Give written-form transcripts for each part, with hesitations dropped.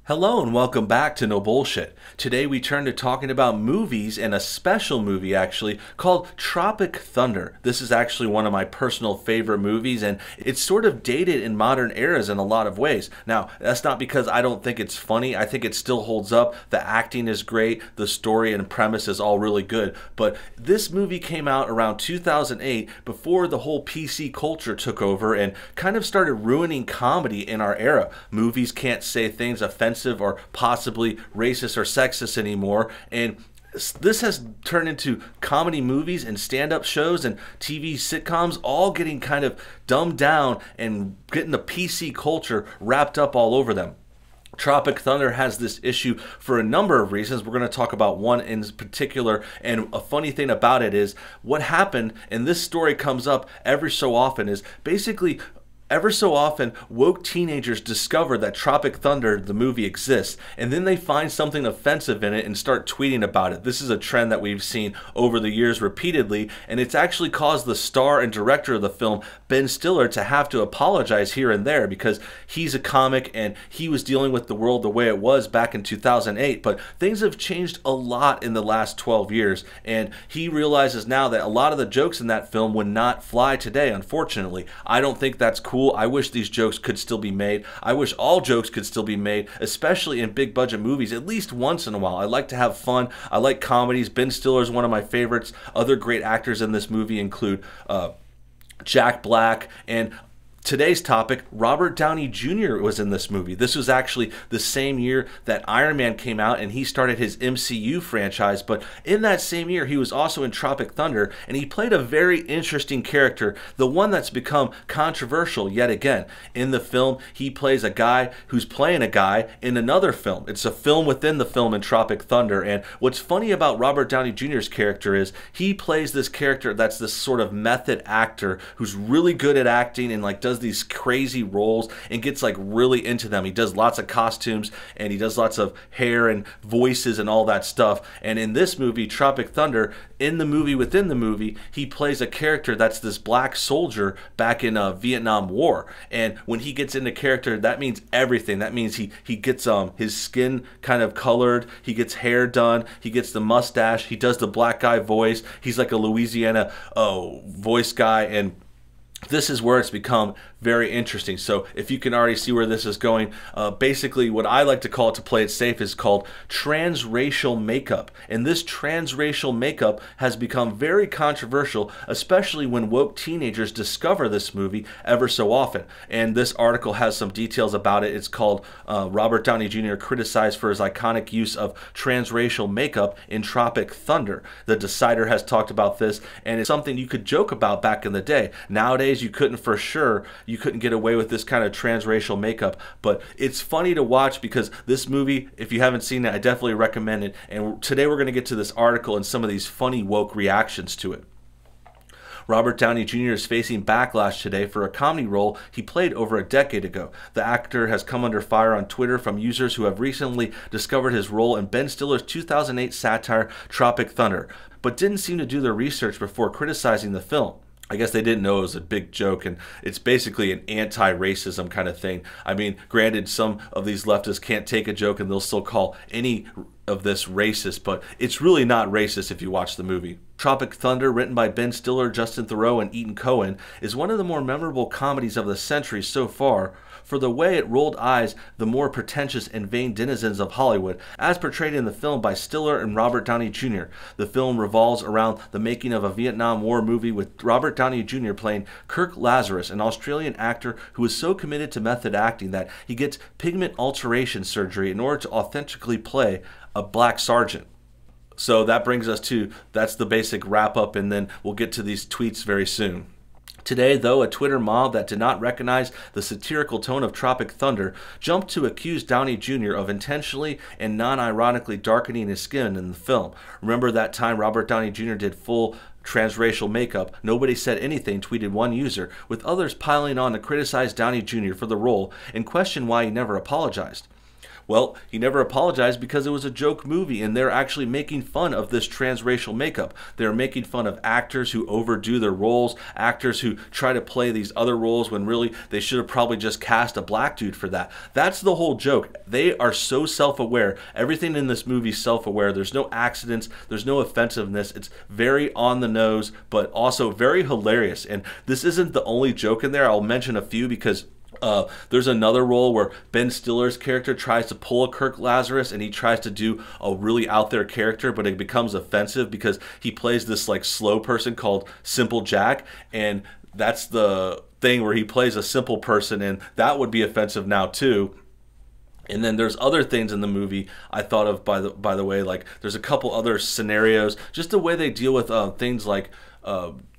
Hello and welcome back to No Bullshit. Today we turn to talking about movies and a special movie actually called Tropic Thunder. This is actually one of my personal favorite movies and it's sort of dated in modern eras in a lot of ways. Now, that's not because I don't think it's funny. I think it still holds up. The acting is great. The story and premise is all really good. But this movie came out around 2008 before the whole PC culture took over and kind of started ruining comedy in our era. Movies can't say things offensive or possibly racist or sexist anymore, and this has turned into comedy movies and stand-up shows and TV sitcoms all getting kind of dumbed down and getting the PC culture wrapped up all over them. Tropic Thunder has this issue for a number of reasons. We're going to talk about one in particular, and a funny thing about it is what happened, and this story comes up every so often, is basically ever so often, woke teenagers discover that Tropic Thunder, the movie, exists, and then they find something offensive in it and start tweeting about it. This is a trend that we've seen over the years repeatedly, and it's actually caused the star and director of the film, Ben Stiller, to have to apologize here and there because he's a comic and he was dealing with the world the way it was back in 2008, but things have changed a lot in the last 12 years, and he realizes now that a lot of the jokes in that film would not fly today, unfortunately. I don't think that's cool. I wish these jokes could still be made. I wish all jokes could still be made, especially in big budget movies, at least once in a while. I like to have fun. I like comedies. Ben Stiller is one of my favorites. Other great actors in this movie include Jack Black, and today's topic, Robert Downey Jr. was in this movie. This was actually the same year that Iron Man came out and he started his MCU franchise, but in that same year he was also in Tropic Thunder and he played a very interesting character, the one that's become controversial yet again. In the film, he plays a guy who's playing a guy in another film. It's a film within the film in Tropic Thunder, and what's funny about Robert Downey Jr.'s character is he plays this character that's this sort of method actor who's really good at acting and like does these crazy roles and gets like really into them. He does lots of costumes and he does lots of hair and voices and all that stuff. And in this movie, Tropic Thunder, in the movie within the movie, he plays a character that's this black soldier back in Vietnam War. And when he gets into character, that means everything. That means he gets his skin kind of colored, he gets hair done, he gets the mustache, he does the black guy voice. He's like a Louisiana voice guy, and this is where it's become very interesting. So if you can already see where this is going, basically what I like to call it, to play it safe, is called transracial makeup. And this transracial makeup has become very controversial, especially when woke teenagers discover this movie ever so often. And this article has some details about it. It's called Robert Downey Jr. criticized for his iconic use of transracial makeup in Tropic Thunder. The Decider has talked about this, and it's something you could joke about back in the day. Nowadays, you couldn't for sure. You couldn't get away with this kind of transracial makeup, but it's funny to watch because this movie, if you haven't seen it, I definitely recommend it. And today we're going to get to this article and some of these funny woke reactions to it. Robert Downey Jr. is facing backlash today for a comedy role he played over a decade ago. The actor has come under fire on Twitter from users who have recently discovered his role in Ben Stiller's 2008 satire Tropic Thunder, but didn't seem to do their research before criticizing the film. I guess they didn't know it was a big joke, and it's basically an anti-racism kind of thing. I mean, granted, some of these leftists can't take a joke and they'll still call any of this racist, but it's really not racist if you watch the movie. Tropic Thunder, written by Ben Stiller, Justin Theroux, and Ethan Coen, is one of the more memorable comedies of the century so far for the way it rolled eyes the more pretentious and vain denizens of Hollywood, as portrayed in the film by Stiller and Robert Downey Jr. The film revolves around the making of a Vietnam War movie with Robert Downey Jr. playing Kirk Lazarus, an Australian actor who is so committed to method acting that he gets pigment alteration surgery in order to authentically play a black sergeant. So that brings us to, that's the basic wrap up, and then we'll get to these tweets very soon. Today, though, a Twitter mob that did not recognize the satirical tone of Tropic Thunder jumped to accuse Downey Jr. of intentionally and non-ironically darkening his skin in the film. Remember that time Robert Downey Jr. did full transracial makeup? Nobody said anything, tweeted one user, with others piling on to criticize Downey Jr. for the role and question why he never apologized. Well, he never apologized because it was a joke movie, and they're actually making fun of this transracial makeup. They're making fun of actors who overdo their roles, actors who try to play these other roles when really they should have probably just cast a black dude for that. That's the whole joke. They are so self-aware. Everything in this movie is self-aware. There's no accidents. There's no offensiveness. It's very on the nose, but also very hilarious. And this isn't the only joke in there. I'll mention a few because there's another role where Ben Stiller's character tries to pull a Kirk Lazarus, and he tries to do a really out there character, but it becomes offensive because he plays this like slow person called Simple Jack, and that's the thing where he plays a simple person, and that would be offensive now too. And then there's other things in the movie I thought of, by the way, like there's a couple other scenarios, just the way they deal with things like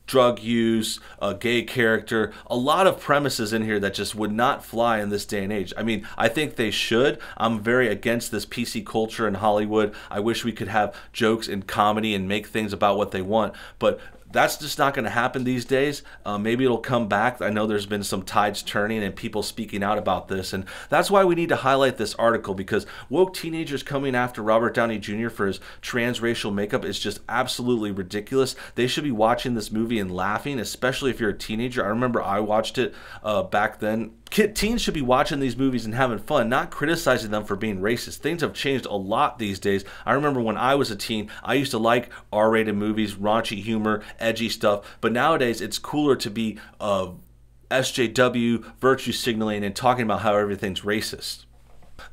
drug use, a gay character, a lot of premises in here that just would not fly in this day and age. I mean, I think they should. I'm very against this PC culture in Hollywood. I wish we could have jokes and comedy and make things about what they want, but that's just not going to happen these days. Maybe it'll come back. I know there's been some tides turning and people speaking out about this, and that's why we need to highlight this article, because woke teenagers coming after Robert Downey Jr. for his transracial makeup is just absolutely ridiculous. They should be watching this movie and laughing, especially if you're a teenager. I remember I watched it back then. Teens should be watching these movies and having fun, not criticizing them for being racist. Things have changed a lot these days. I remember when I was a teen, I used to like R-rated movies, raunchy humor, edgy stuff, but nowadays it's cooler to be SJW, virtue signaling, and talking about how everything's racist.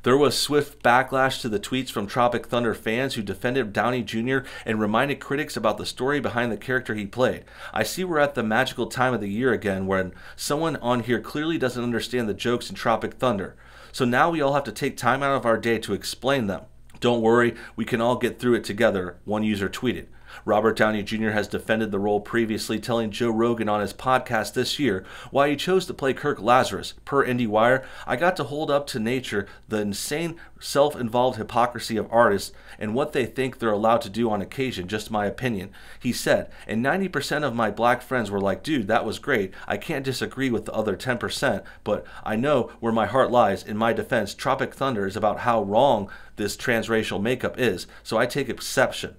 There was swift backlash to the tweets from Tropic Thunder fans who defended Downey Jr. and reminded critics about the story behind the character he played. I see we're at the magical time of the year again when someone on here clearly doesn't understand the jokes in Tropic Thunder. So now we all have to take time out of our day to explain them. Don't worry, we can all get through it together, one user tweeted. Robert Downey Jr. has defended the role previously, telling Joe Rogan on his podcast this year why he chose to play Kirk Lazarus. Per IndieWire, I got to hold up to nature the insane self-involved hypocrisy of artists and what they think they're allowed to do on occasion, just my opinion. He said, and 90% of my black friends were like, dude, that was great. I can't disagree with the other 10%, but I know where my heart lies. In my defense, Tropic Thunder is about how wrong this transracial makeup is, so I take exception.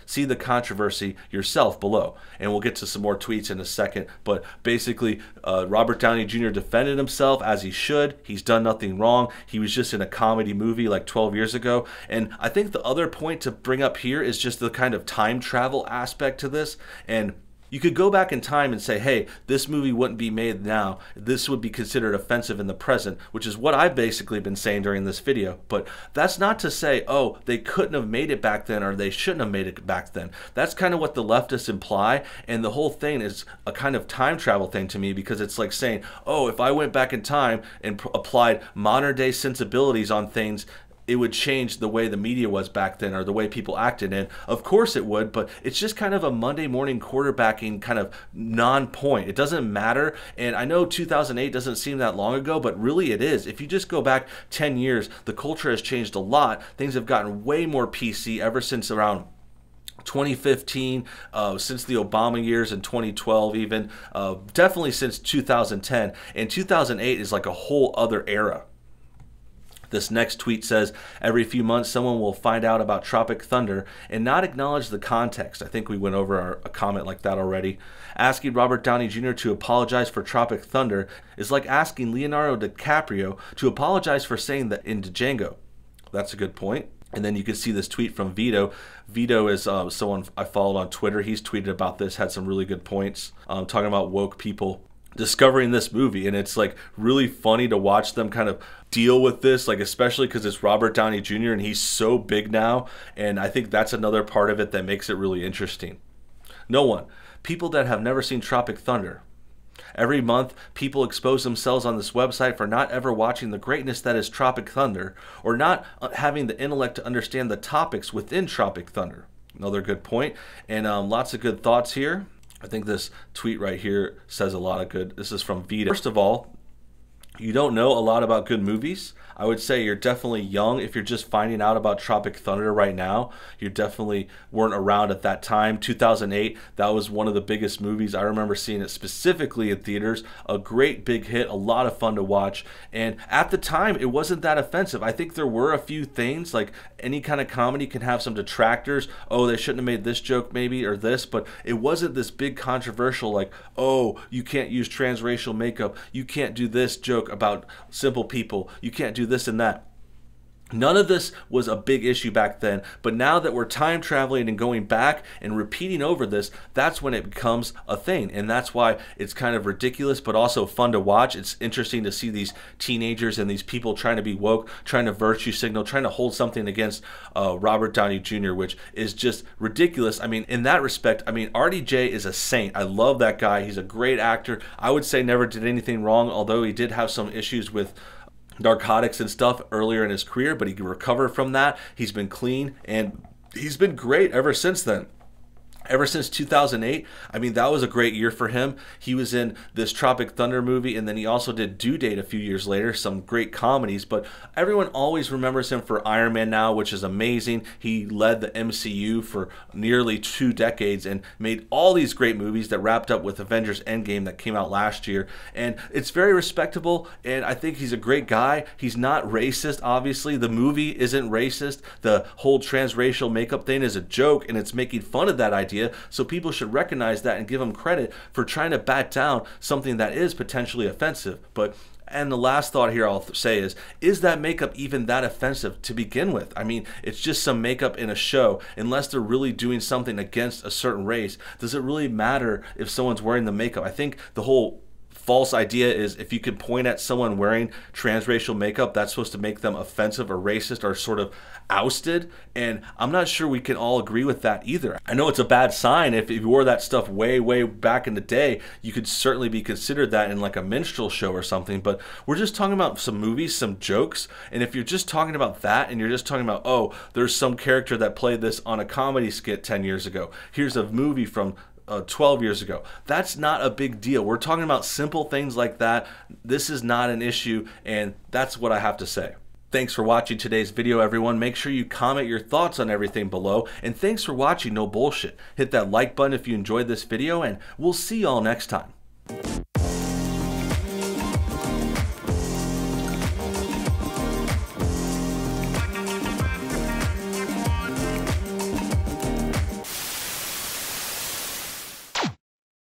See the controversy yourself below. And we'll get to some more tweets in a second. But basically, Robert Downey Jr. defended himself as he should. He's done nothing wrong. He was just in a comedy movie like 12 years ago. And I think the other point to bring up here is just the kind of time travel aspect to this. And you could go back in time and say, hey, this movie wouldn't be made now. This would be considered offensive in the present, which is what I've basically been saying during this video. But that's not to say, oh, they couldn't have made it back then or they shouldn't have made it back then. That's kind of what the leftists imply. And the whole thing is a kind of time travel thing to me, because it's like saying, oh, if I went back in time and applied modern day sensibilities on things, it would change the way the media was back then or the way people acted. And of course it would, but it's just kind of a Monday morning quarterbacking kind of non-point. It doesn't matter. And I know 2008 doesn't seem that long ago, but really it is. If you just go back 10 years, the culture has changed a lot. Things have gotten way more PC ever since around 2015, since the Obama years, and 2012 even, definitely since 2010. And 2008 is like a whole other era. This next tweet says, every few months someone will find out about Tropic Thunder and not acknowledge the context. I think we went over a comment like that already. Asking Robert Downey Jr. to apologize for Tropic Thunder is like asking Leonardo DiCaprio to apologize for saying that in Django. That's a good point. And then you can see this tweet from Vito. Vito is someone I followed on Twitter. He's tweeted about this, had some really good points, talking about woke people discovering this movie, and it's like really funny to watch them kind of deal with this, like especially because it's Robert Downey Jr. and he's so big now, and I think that's another part of it that makes it really interesting. No one. People that have never seen Tropic Thunder. Every month, people expose themselves on this website for not ever watching the greatness that is Tropic Thunder, or not having the intellect to understand the topics within Tropic Thunder. Another good point, and lots of good thoughts here. I think this tweet right here says a lot of good. This is from Vita. First of all, you don't know a lot about good movies, I would say you're definitely young. If you're just finding out about Tropic Thunder right now, you definitely weren't around at that time. 2008, that was one of the biggest movies. I remember seeing it specifically in theaters. A great big hit, a lot of fun to watch. And at the time, it wasn't that offensive. I think there were a few things, like any kind of comedy can have some detractors. Oh, they shouldn't have made this joke maybe, or this, but it wasn't this big controversial like, oh, you can't use transracial makeup. You can't do this joke about simple people. You can't do this and that. None of this was a big issue back then, but now that we're time traveling and going back and repeating over this, that's when it becomes a thing. And that's why it's kind of ridiculous, but also fun to watch. It's interesting to see these teenagers and these people trying to be woke, trying to virtue signal, trying to hold something against Robert Downey Jr., which is just ridiculous. I mean, in that respect, I mean, RDJ is a saint. I love that guy. He's a great actor. I would say never did anything wrong, although he did have some issues with narcotics and stuff earlier in his career, but he recovered from that. He's been clean and he's been great ever since then. Ever since 2008, I mean, that was a great year for him. He was in this Tropic Thunder movie, and then he also did Due Date a few years later, some great comedies, but everyone always remembers him for Iron Man now, which is amazing. He led the MCU for nearly 2 decades and made all these great movies that wrapped up with Avengers Endgame that came out last year, and it's very respectable, and I think he's a great guy. He's not racist, obviously. The movie isn't racist. The whole transracial makeup thing is a joke, and it's making fun of that idea. So people should recognize that and give him credit for trying to bat down something that is potentially offensive. And the last thought here I'll say is that makeup even that offensive to begin with? I mean, it's just some makeup in a show. Unless they're really doing something against a certain race, does it really matter if someone's wearing the makeup? I think the whole false idea is if you can point at someone wearing transracial makeup, that's supposed to make them offensive or racist or sort of ousted, and I'm not sure we can all agree with that either. I know it's a bad sign. If you wore that stuff way back in the day, you could certainly be considered that in like a minstrel show or something, but we're just talking about some movies, some jokes, and if you're just talking about that and you're just talking about, oh, there's some character that played this on a comedy skit 10 years ago, here's a movie from 12 years ago. That's not a big deal. We're talking about simple things like that. This is not an issue, and that's what I have to say. Thanks for watching today's video, everyone. Make sure you comment your thoughts on everything below, and thanks for watching No Bullshit. Hit that like button if you enjoyed this video, and we'll see y'all next time.